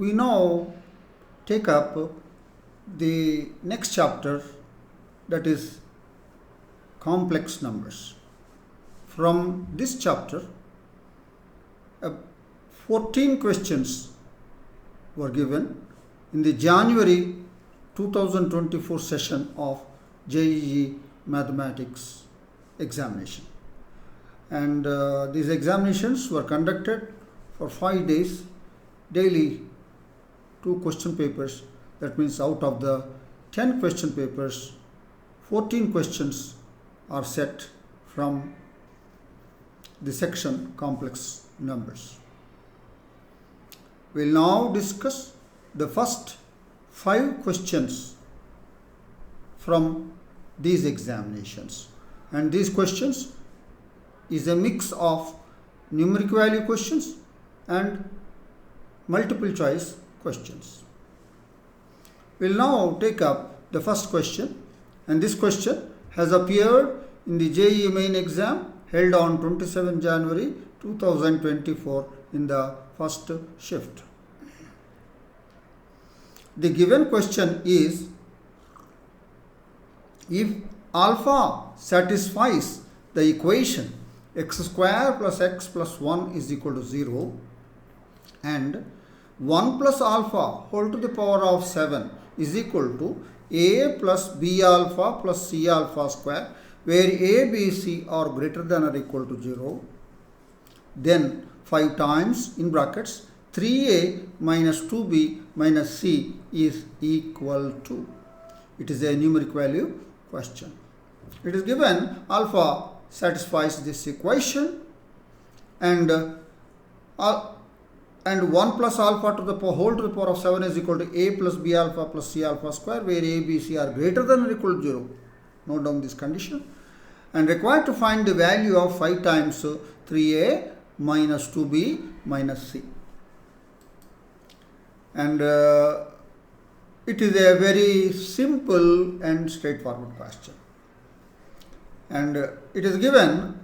we now take up the next chapter, that is complex numbers. From this chapter, 14 questions were given in the January 2024 session of JEE Mathematics examination. And these examinations were conducted for 5 days, daily 2 question papers. That means out of the 10 question papers, 14 questions are set from the section complex numbers. We will now discuss the first 5 questions from these examinations. And these questions is a mix of numeric value questions and multiple choice questions. We will now take up the first question, and this question has appeared in the JEE Main exam held on 27 January 2024 in the first shift. The given question is, if alpha satisfies the equation x square plus x plus 1 is equal to 0 and 1 plus alpha whole to the power of 7 is equal to a plus b alpha plus c alpha square, where a, b, c are greater than or equal to 0, then 5 times in brackets 3a minus 2b minus c is equal to. It is a numeric value question. It is given alpha satisfies this equation and 1 plus alpha to the whole to the power of 7 is equal to a plus b alpha plus c alpha square, where a, b, c are greater than or equal to 0. Note down this condition. And required to find the value of 5 times 3a minus 2b minus c. And it is a very simple and straightforward question. And it is given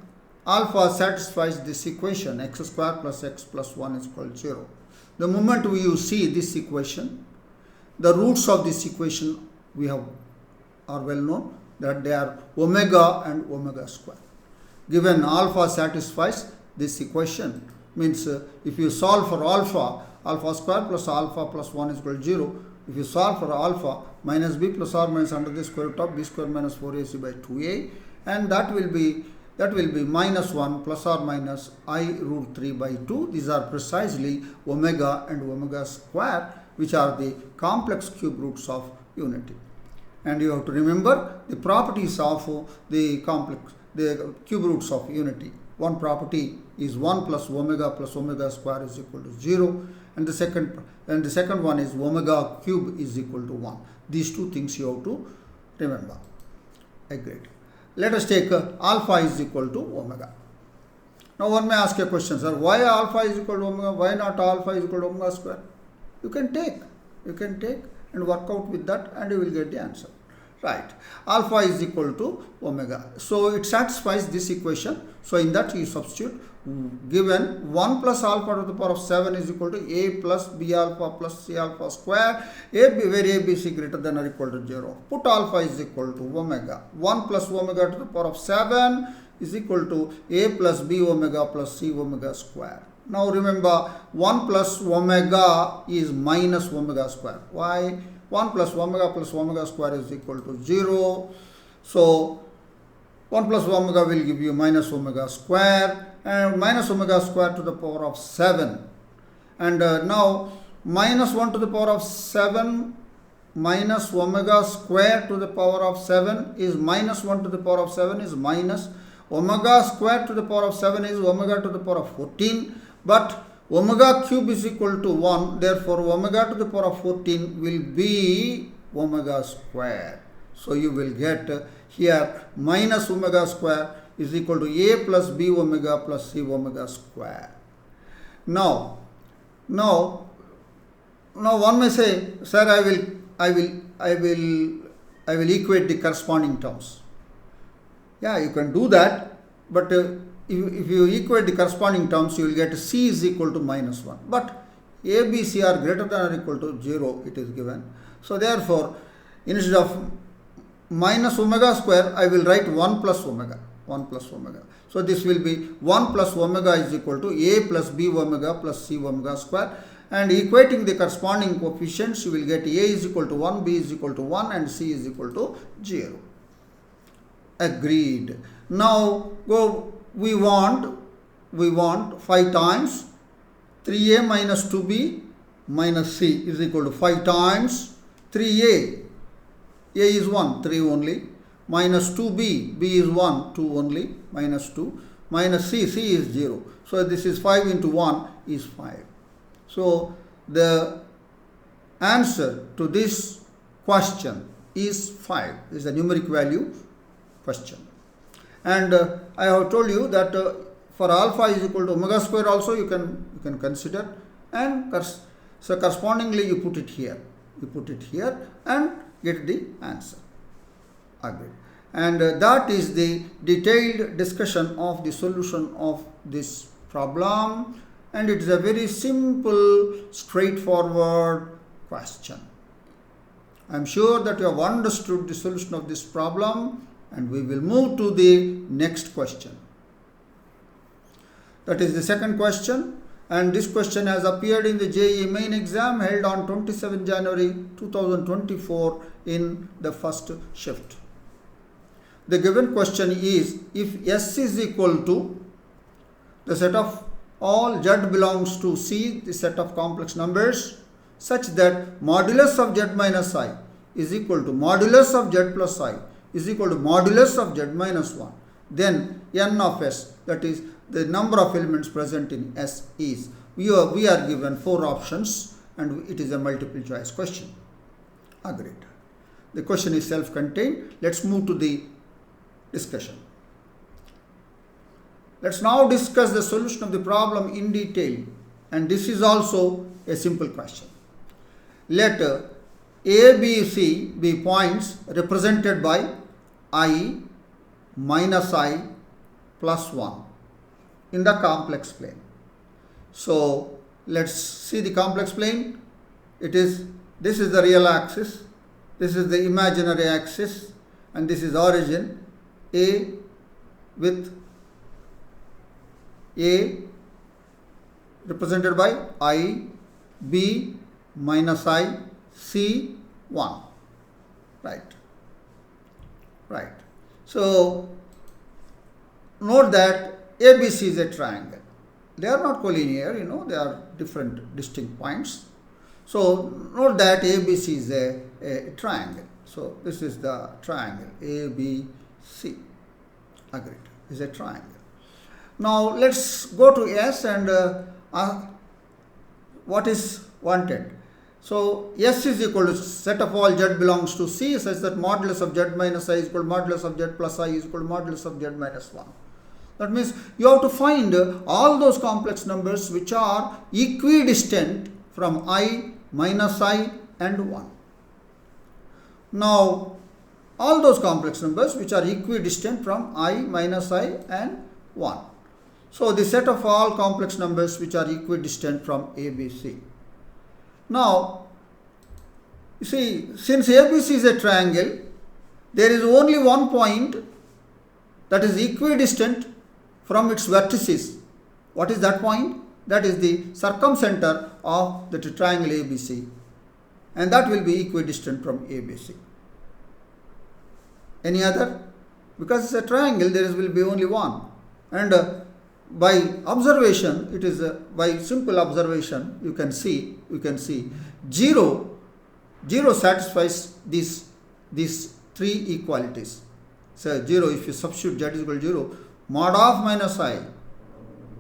alpha satisfies this equation x square plus x plus 1 is equal to 0. The moment you see this equation, the roots of this equation are well known, that they are omega and omega square. Given alpha satisfies this equation, means if you solve for alpha square plus alpha plus 1 is equal to 0. If you solve for alpha, minus b plus or minus under the square root of b square minus 4ac by 2a, and that will be minus 1 plus or minus I root 3 by 2. These are precisely omega and omega square, which are the complex cube roots of unity. And you have to remember the properties of the cube roots of unity. One property is 1 plus omega square is equal to 0, and the second one is omega cube is equal to 1. These two things you have to remember. Agreed. Let us take alpha is equal to omega. Now one may ask a question, sir, why alpha is equal to omega? Why not alpha is equal to omega square? You can take and work out with that, and you will get the answer. Right. Alpha is equal to omega. So it satisfies this equation. So in that you substitute, given 1 plus alpha to the power of 7 is equal to a plus b alpha plus c alpha square, where a, b, c greater than or equal to 0. Put alpha is equal to omega. 1 plus omega to the power of 7 is equal to a plus b omega plus c omega square. Now remember, 1 plus omega is minus omega square. Why? 1 plus omega square is equal to 0. So 1 plus omega will give you minus omega square, and minus omega square to the power of 7. And now minus 1 to the power of 7 minus omega square to the power of 7 is minus 1 to the power of 7 is minus omega square to the power of 7 is omega to the power of 14. But omega cube is equal to 1, therefore omega to the power of 14 will be omega square. So you will get here minus omega square is equal to a plus b omega plus c omega square. Now one may say, sir, I will equate the corresponding terms. Yeah, you can do that, but if you equate the corresponding terms, you will get c is equal to minus 1. But A, B, C are greater than or equal to 0, it is given. So therefore, instead of minus omega square, I will write 1 plus omega. 1 plus omega. So this will be 1 plus omega is equal to A plus B omega plus C omega square. And equating the corresponding coefficients, you will get A is equal to 1, B is equal to 1 and C is equal to 0. Agreed. Now we want 5 times 3A minus 2B minus C is equal to 5 times 3A. A is 1, 3 only, minus 2B, B is 1, 2 only, minus 2, minus C, C is 0. So this is 5 into 1 is 5. So the answer to this question is 5. This is the numeric value question. And I have told you that for alpha is equal to omega square also you can consider, and so correspondingly you put it here. You put it here and get the answer. Agreed. And that is the detailed discussion of the solution of this problem, and it is a very simple, straightforward question. I am sure that you have understood the solution of this problem, and we will move to the next question. That is the second question. And this question has appeared in the JEE Main exam held on 27 January 2024 in the first shift. The given question is, if S is equal to the set of all Z belongs to C, the set of complex numbers, such that modulus of Z minus I is equal to modulus of Z plus I is equal to modulus of Z minus 1, then N of S, that is the number of elements present in S is. We are given 4 options and it is a multiple choice question. Agreed. The question is self-contained. Let's move to the discussion. Let's now discuss the solution of the problem in detail, and this is also a simple question. Let A, B, C be points represented by I minus I plus 1 in the complex plane. So let's see the complex plane. This is the real axis, this is the imaginary axis, and this is origin. A with A represented by I, B minus I, C 1. Right. So note that ABC is a triangle. They are not collinear, they are different distinct points. So note that ABC is a triangle. So this is the triangle ABC. Agreed. Is a triangle. Now let's go to S and what is wanted. So S is equal to set of all Z belongs to C such that modulus of Z minus I is equal to modulus of Z plus I is equal to modulus of Z minus 1. That means you have to find all those complex numbers which are equidistant from I, minus I and 1. Now all those complex numbers which are equidistant from I, minus I and 1. So the set of all complex numbers which are equidistant from ABC. Now you see, since ABC is a triangle, there is only one point that is equidistant from its vertices. What is that point? That is the circumcenter of the triangle ABC, and that will be equidistant from ABC. Any other? Because it's a triangle, there will be only one. And by observation, it is by simple observation, you can see 0 satisfies these 3 equalities. So 0, if you substitute Z is equal to 0, mod of minus I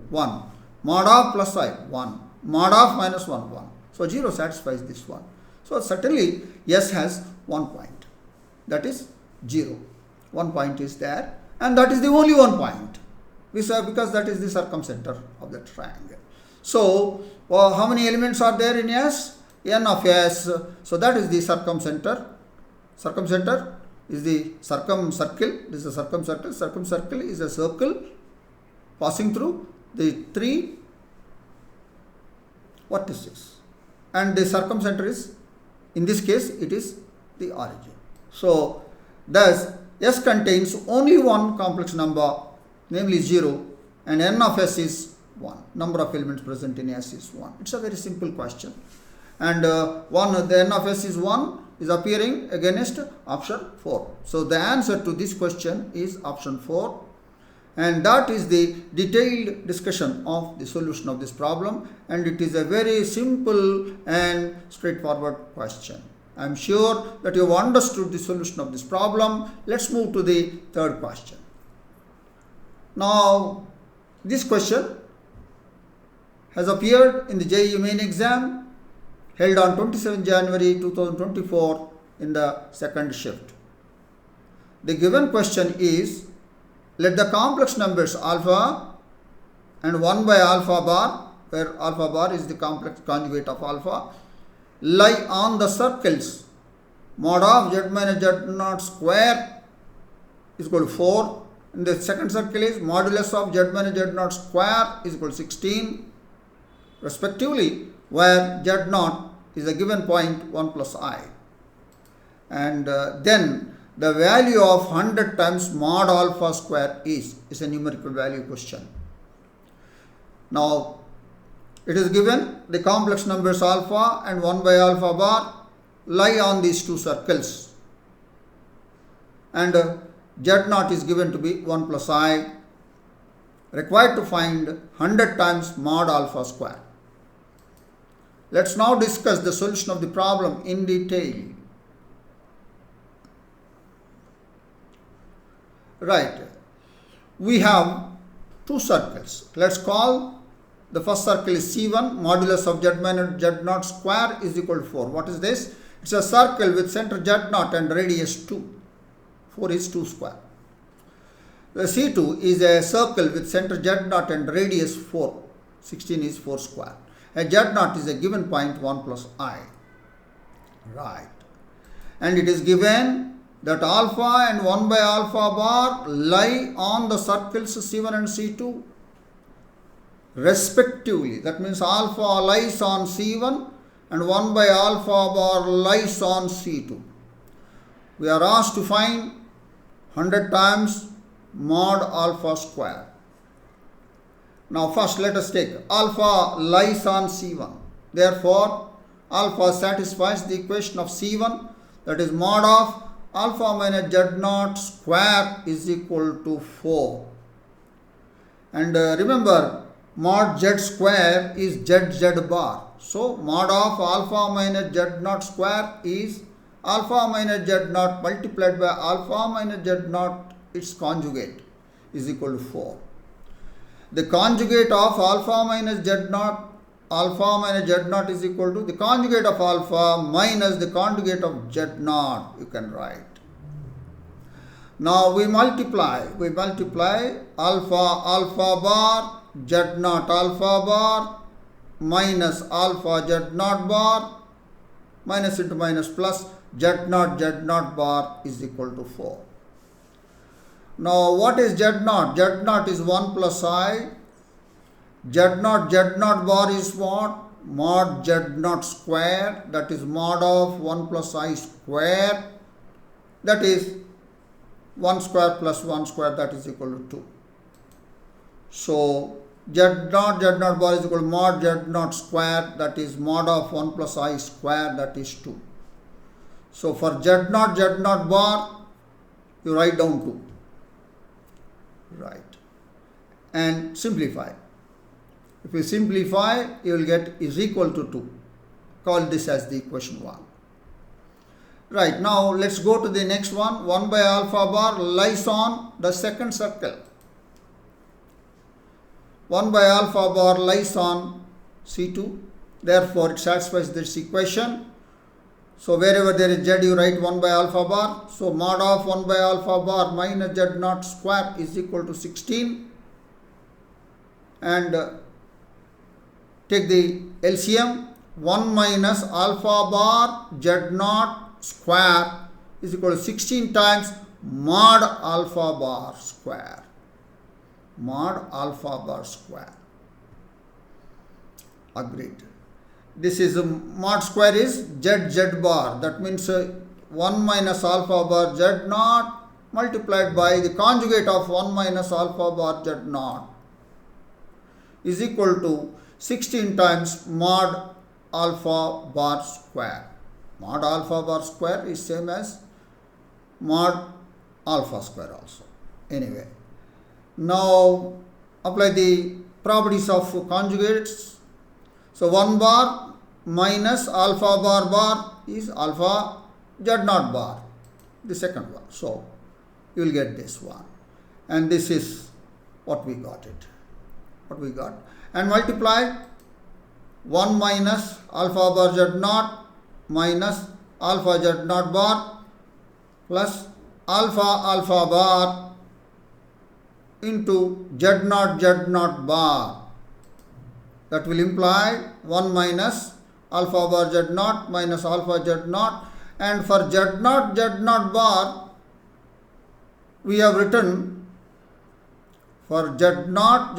1, mod of plus I 1, mod of minus 1 1. So 0 satisfies this one. So certainly S has 1 point, that is 0. 1 point is there, and that is the only 1 point, because that is the circumcenter of the triangle. So how many elements are there in S? N of S. So that is the circumcenter. Circumcenter is the circumcircle. This is a circumcircle. Circumcircle is a circle passing through the 3 vertices. and the circumcenter is, in this case, it is the origin. So, thus S contains only one complex number, namely 0, and n of S is 1. Number of elements present in S is 1. It's a very simple question. And the n of S is 1 is appearing against option 4. So, the answer to this question is option 4. And that is the detailed discussion of the solution of this problem, and it is a very simple and straightforward question. I am sure that you have understood the solution of this problem. Let's move to the third question. Now, this question has appeared in the JEE Main exam held on 27 January 2024 in the second shift. The given question is, let the complex numbers alpha and 1 by alpha bar, where alpha bar is the complex conjugate of alpha, lie on the circles mod of z minus z naught square is equal to 4. And the second circle is modulus of z minus z naught square is equal to 16 respectively, where z naught is a given point 1 plus I. And then the value of 100 times mod alpha square is a numerical value question. Now, it is given the complex numbers alpha and 1 by alpha bar lie on these two circles, and z naught is given to be 1 plus I, required to find 100 times mod alpha square. Let's now discuss the solution of the problem in detail. Right, we have two circles. Let's call the first circle is C1, modulus of z minus z naught square is equal to 4. What is this? It's a circle with center z naught and radius 2. 4 is 2 square. The C2 is a circle with center z naught and radius 4. 16 is 4 square. And z naught is a given point 1 plus I. Right. And it is given that alpha and 1 by alpha bar lie on the circles C1 and C2 respectively. That means alpha lies on C1 and 1 by alpha bar lies on C2. We are asked to find 100 times mod alpha square. Now first let us take alpha lies on C1. Therefore, alpha satisfies the equation of C1, that is mod of alpha minus z naught square is equal to 4. And remember, mod z square is z bar. So, mod of alpha minus z naught square is alpha minus z naught multiplied by alpha minus z naught, its conjugate, is equal to 4. The conjugate of alpha minus z naught is equal to the conjugate of alpha minus the conjugate of z naught, you can write. Now we multiply alpha bar z naught alpha bar minus alpha z naught bar, minus into minus plus z naught bar is equal to 4. Now what is z naught? Z naught is 1 plus I. Z naught bar is what? Mod z naught square, that is mod of 1 plus I square, that is 1 square plus 1 square, that is equal to 2. So z naught bar is equal to mod z naught square, that is mod of 1 plus I square, that is 2. So for z naught bar, you write down 2. Right. And simplify. If you simplify, you will get is equal to 2. Call this as the equation 1. Right, now let's go to the next one. 1 by alpha bar lies on the second circle. 1 by alpha bar lies on C2. Therefore, it satisfies this equation. So, wherever there is z, you write 1 by alpha bar. So, mod of 1 by alpha bar minus z naught square is equal to 16. And take the LCM. 1 minus alpha bar z naught square is equal to 16 times mod alpha bar square. Mod alpha bar square. Agreed. this is mod square is z bar. That means 1 minus alpha bar z naught multiplied by the conjugate of 1 minus alpha bar z naught is equal to 16 times mod alpha bar square. Mod alpha bar square is same as mod alpha square also. Anyway, now apply the properties of conjugates. So 1 bar minus alpha bar is alpha z naught bar, the second one. So you will get this one, and this is what we got it. What we got, and multiply 1 minus alpha bar z naught minus alpha z naught bar plus alpha bar into z naught bar. That will imply 1 minus alpha bar z naught minus alpha z naught, and for z naught bar we have written, for z naught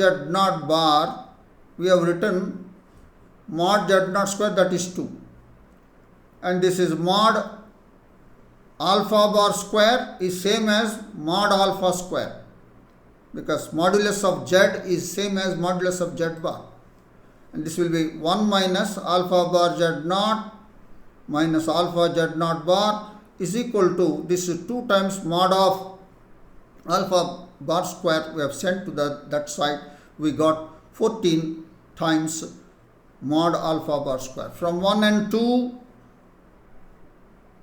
bar we have written mod z naught square, that is 2, and this is mod alpha bar square is same as mod alpha square, because modulus of z is same as modulus of z bar, and this will be 1 minus alpha bar z naught minus alpha z naught bar is equal to, this is 2 times mod of alpha bar square we have sent to that side. We got 14 times mod alpha bar square. From 1 and 2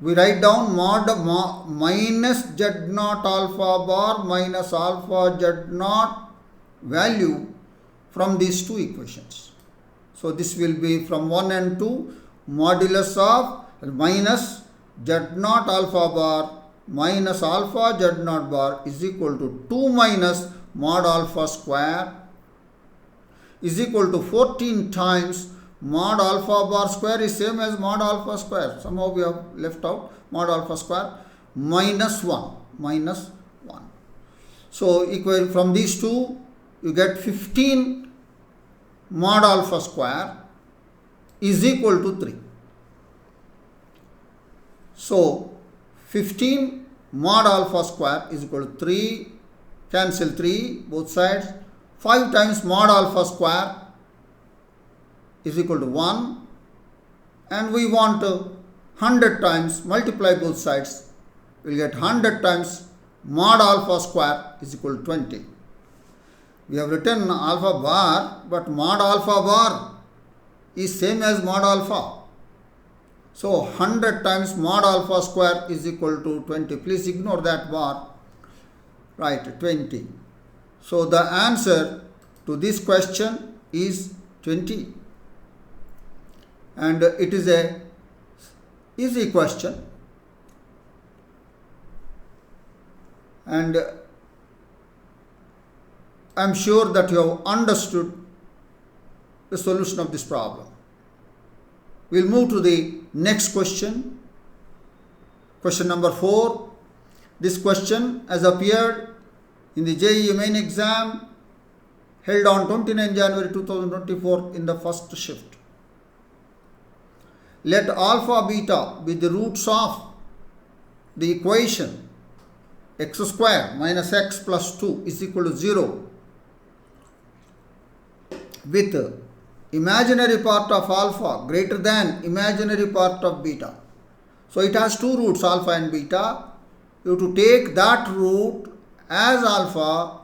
we write down mod minus z naught alpha bar minus alpha z naught value from these two equations. So this will be from 1 and 2 modulus of minus z naught alpha bar minus alpha z naught bar is equal to 2 minus mod alpha square is equal to 14 times mod alpha bar square is same as mod alpha square. Somehow we have left out mod alpha square minus 1. So equal from these two you get 15 mod alpha square is equal to 3. So 15 mod alpha square is equal to 3, cancel 3 both sides, 5 times mod alpha square is equal to 1, and we want 100 times, multiply both sides, we will get 100 times mod alpha square is equal to 20. We have written alpha bar, but mod alpha bar is same as mod alpha. So 100 times mod alpha square is equal to 20. Please ignore that bar. Right, 20. So the answer to this question is 20. And it is a easy question. And I am sure that you have understood the solution of this problem. We will move to the next question. Question number 4. This question has appeared in the JEE Main exam held on 29 January 2024 in the first shift. Let alpha beta be the roots of the equation x square minus x plus 2 is equal to 0 with imaginary part of alpha greater than imaginary part of beta. So it has two roots, alpha and beta. You have to take that root as alpha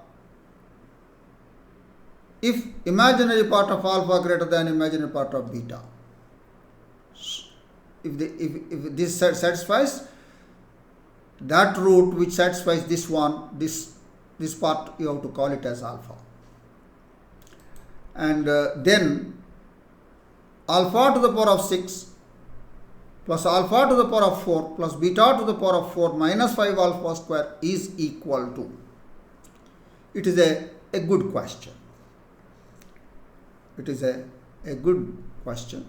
if imaginary part of alpha greater than imaginary part of beta. If this satisfies that root which satisfies this one, this part you have to call it as alpha. And then alpha to the power of 6 plus alpha to the power of 4 plus beta to the power of 4 minus 5 alpha square is equal to. It is a good question. It is a good question.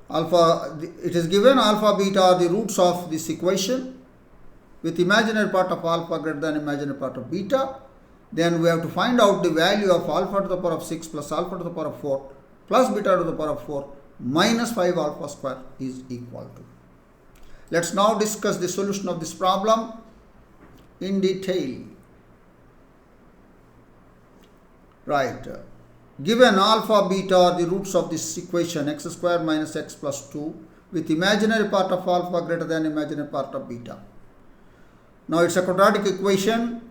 Alpha, it is given alpha beta are the roots of this equation with imaginary part of alpha greater than imaginary part of beta. Then we have to find out the value of alpha to the power of 6 plus alpha to the power of 4 plus beta to the power of 4 minus 5 alpha square is equal to. Let's now discuss the solution of this problem in detail. Right. Given alpha, beta are the roots of this equation x square minus x plus 2 with imaginary part of alpha greater than imaginary part of beta. Now it's a quadratic equation.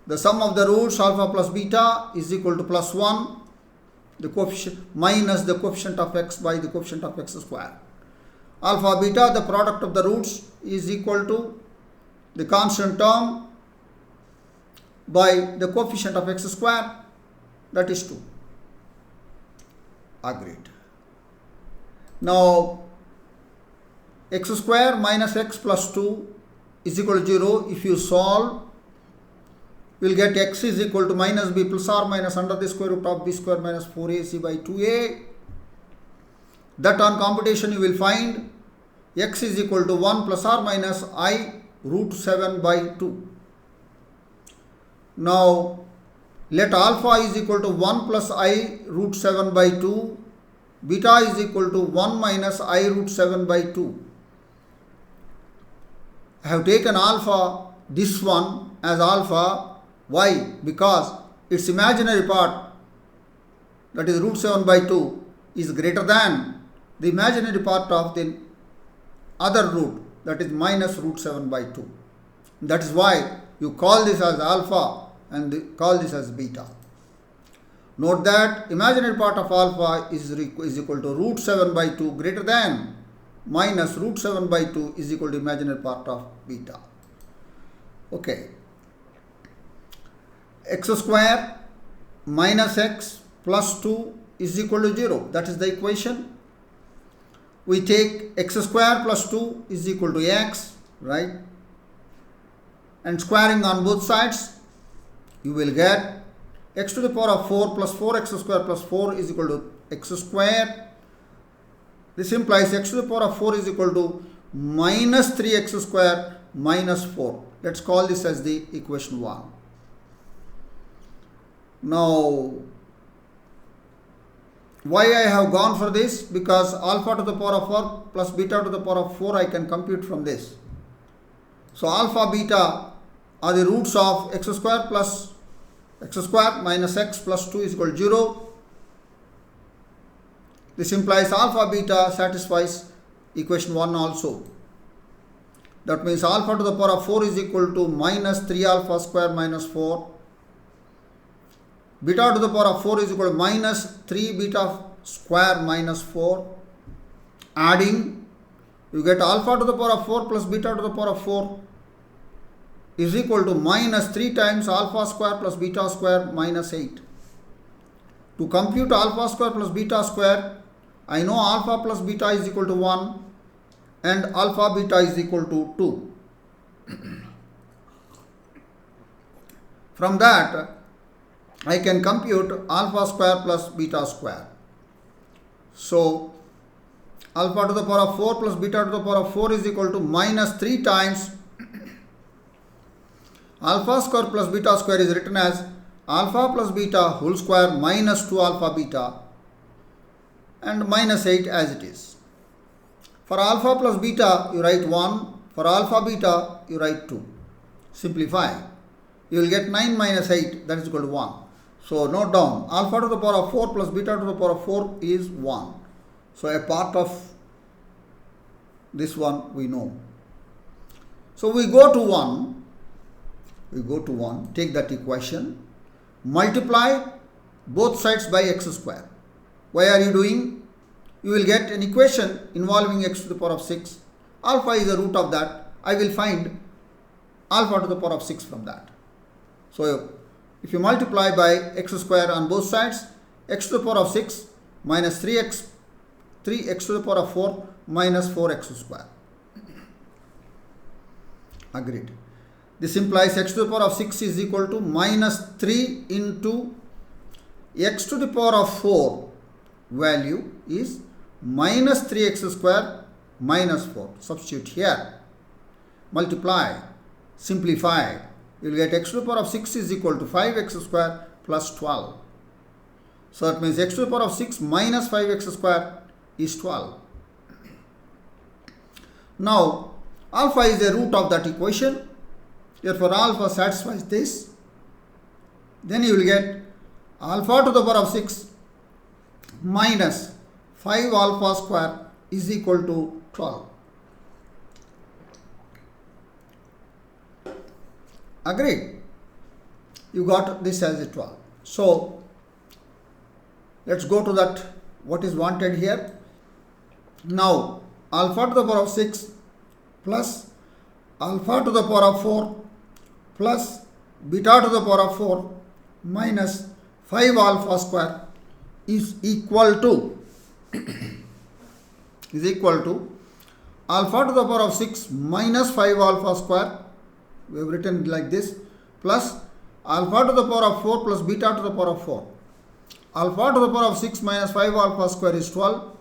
The sum of the roots alpha plus beta is equal to plus 1, the coefficient minus the coefficient of x by the coefficient of x square. Alpha beta, the product of the roots, is equal to the constant term by the coefficient of x square, that is 2. Agreed. Now x square minus x plus 2 is equal to 0. If you solve, we will get x is equal to minus b plus or minus under the square root of b square minus 4ac by 2a. That on computation you will find x is equal to 1 plus or minus I root 7 by 2. Now let alpha is equal to 1 plus I root 7 by 2, beta is equal to 1 minus I root 7 by 2. I have taken alpha, this one, as alpha. Why? Because its imaginary part, that is root 7 by 2, is greater than the imaginary part of the other root, that is minus root 7 by 2. That is why you call this as alpha and call this as beta. Note that imaginary part of alpha is equal to root 7 by 2 greater than minus root 7 by 2 is equal to imaginary part of beta. Okay. X square minus x plus 2 is equal to 0. That is the equation. We take x square plus 2 is equal to x, right? And squaring on both sides, you will get x to the power of 4 plus 4x square plus 4 is equal to x square. This implies x to the power of 4 is equal to minus 3x square minus 4. Let's call this as the equation 1. Now, why I have gone for this? Because alpha to the power of 4 plus beta to the power of 4 I can compute from this. So alpha beta are the roots of x square plus x square minus x plus 2 is equal to 0. This implies alpha beta satisfies equation 1 also. That means alpha to the power of 4 is equal to minus 3 alpha square minus 4. Beta to the power of 4 is equal to minus 3 beta square minus 4. Adding, you get alpha to the power of 4 plus beta to the power of 4 is equal to minus 3 times alpha square plus beta square minus 8. To compute alpha square plus beta square, I know alpha plus beta is equal to 1 and alpha beta is equal to 2. From that, I can compute alpha square plus beta square. So, alpha to the power of 4 plus beta to the power of 4 is equal to minus 3 times alpha square plus beta square is written as alpha plus beta whole square minus 2 alpha beta and minus 8 as it is. For alpha plus beta you write 1, for alpha beta you write 2. Simplify. You will get 9 minus 8, that is equal to 1. So note down, alpha to the power of 4 plus beta to the power of 4 is 1. So a part of this one we know. So we go to 1, take that equation, multiply both sides by x square. Why are you doing? You will get an equation involving x to the power of 6. Alpha is the root of that. I will find alpha to the power of 6 from that. So if you multiply by x square on both sides, x to the power of 6 minus 3x to the power of 4 minus 4x square. Agreed. This implies x to the power of 6 is equal to minus 3 into x to the power of 4 value is minus 3x square minus 4. Substitute here. Multiply. Simplify. You will get x to the power of 6 is equal to 5x square plus 12. So that means x to the power of 6 minus 5x square is 12. Now, alpha is the root of that equation. Therefore, alpha satisfies this. Then you will get alpha to the power of 6 minus 5 alpha square is equal to 12. Agreed? You got this as a 12. So, let's go to that, what is wanted here. Now, alpha to the power of 6 plus alpha to the power of 4 plus beta to the power of 4 minus 5 alpha square is equal to alpha to the power of 6 minus 5 alpha square, we have written it like this, plus alpha to the power of 4 plus beta to the power of 4. Alpha to the power of 6 minus 5 alpha square is 12.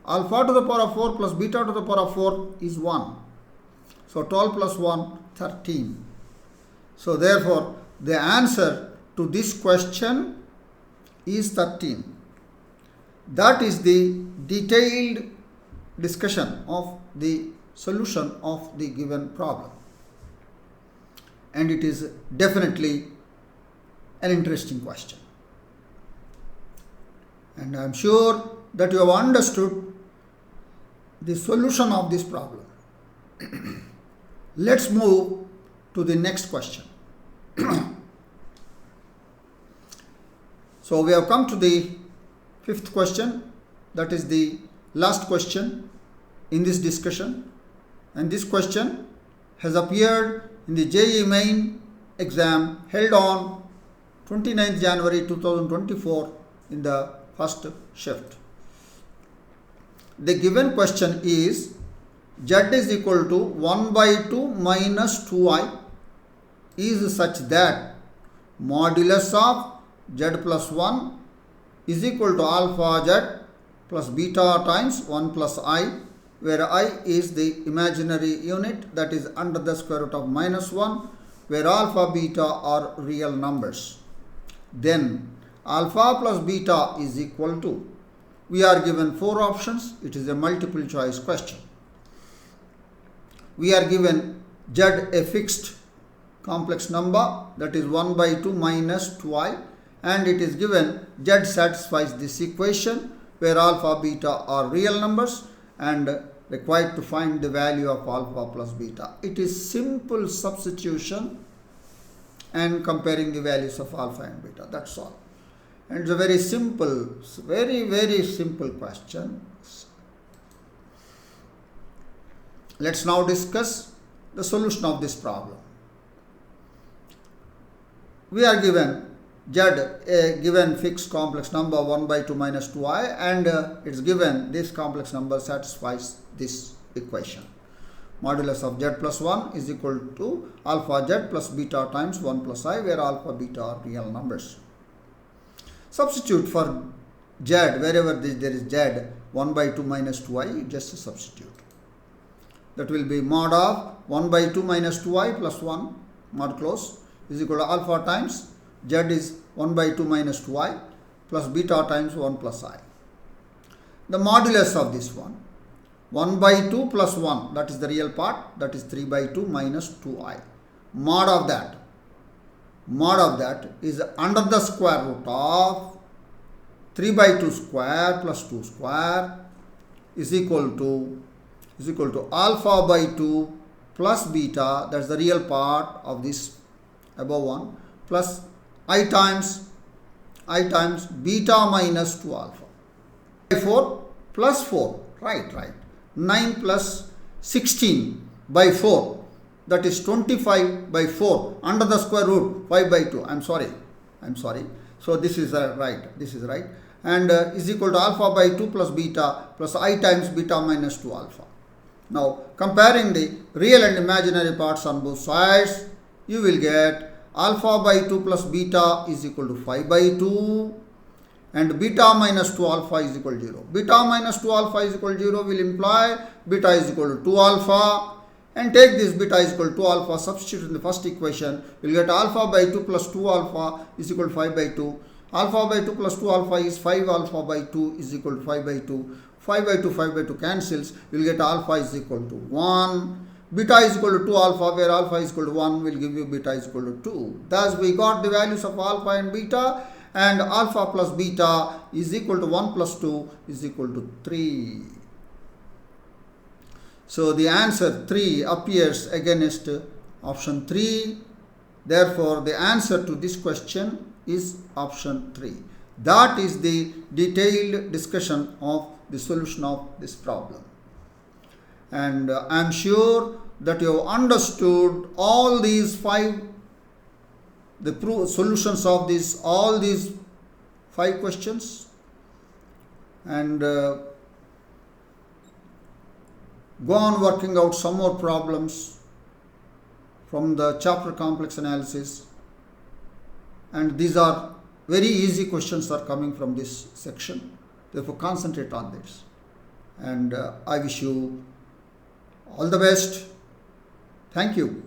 Alpha to the power of 4 plus beta to the power of 4 is 1. So 12 plus 1, 13. So therefore, the answer to this question is 13. That is the detailed discussion of the solution of the given problem. And it is definitely an interesting question. And I am sure that you have understood the solution of this problem. Let's move to the next question. So we have come to the fifth question, that is the last question in this discussion, and this question has appeared in the JEE Main exam held on 29th January 2024 in the first shift. The given question is Z is equal to 1 by 2 minus 2i is such that modulus of Z plus 1 is equal to alpha Z plus beta times 1 plus I, where I is the imaginary unit, that is under the square root of minus 1, where alpha beta are real numbers. Then alpha plus beta is equal to, we are given 4 options. It is a multiple choice question. We are given Z a fixed complex number, that is 1 by 2 minus 2i, and it is given Z satisfies this equation where alpha beta are real numbers and required to find the value of alpha plus beta. It is simple substitution and comparing the values of alpha and beta, that's all. And it's a very simple, very simple question. Let's now discuss the solution of this problem. We are given Z a given fixed complex number 1 by 2 minus 2i, and it's given this complex number satisfies this equation. Modulus of Z plus 1 is equal to alpha Z plus beta times 1 plus I, where alpha beta are real numbers. Substitute for Z, wherever there is Z, 1 by 2 minus 2i, just a substitute. That will be mod of 1 by 2 minus 2i plus 1, mod close, is equal to alpha times Z is 1 by 2 minus 2i plus beta times 1 plus I. The modulus of this one, 1 by 2 plus 1, that is the real part, that is 3 by 2 minus 2i. Mod of that is under the square root of 3 by 2 square plus 2 square is equal to alpha by 2 plus beta, that's the real part of this above one, plus I times beta minus 2 alpha. 4 plus 4, right. 9 plus 16 by 4, that is 25 by 4 under the square root 5 by 2. I'm sorry. So this is right. And is equal to alpha by 2 plus beta plus I times beta minus 2 alpha. Now comparing the real and imaginary parts on both sides, you will get alpha by 2 plus beta is equal to 5 by 2 and beta minus 2 alpha is equal to 0. Beta minus 2 alpha is equal to 0 will imply beta is equal to 2 alpha, and take this beta is equal to 2 alpha, substitute in the first equation, you will get alpha by 2 plus 2 alpha is equal to 5 by 2. Alpha by 2 plus 2 alpha is 5 alpha by 2 is equal to 5 by 2. 5 by 2 cancels, you will get alpha is equal to 1. Beta is equal to 2 alpha, where alpha is equal to 1 will give you beta is equal to 2. Thus we got the values of alpha and beta, and alpha plus beta is equal to 1 plus 2 is equal to 3. So the answer 3 appears against option 3. Therefore, the answer to this question is option 3. That is the detailed discussion of the solution of this problem. And I am sure that you have understood all these solutions of all these 5 questions, and go on working out some more problems from the chapter complex analysis, and these are very easy questions are coming from this section. Therefore, concentrate on this, and I wish you all the best. Thank you.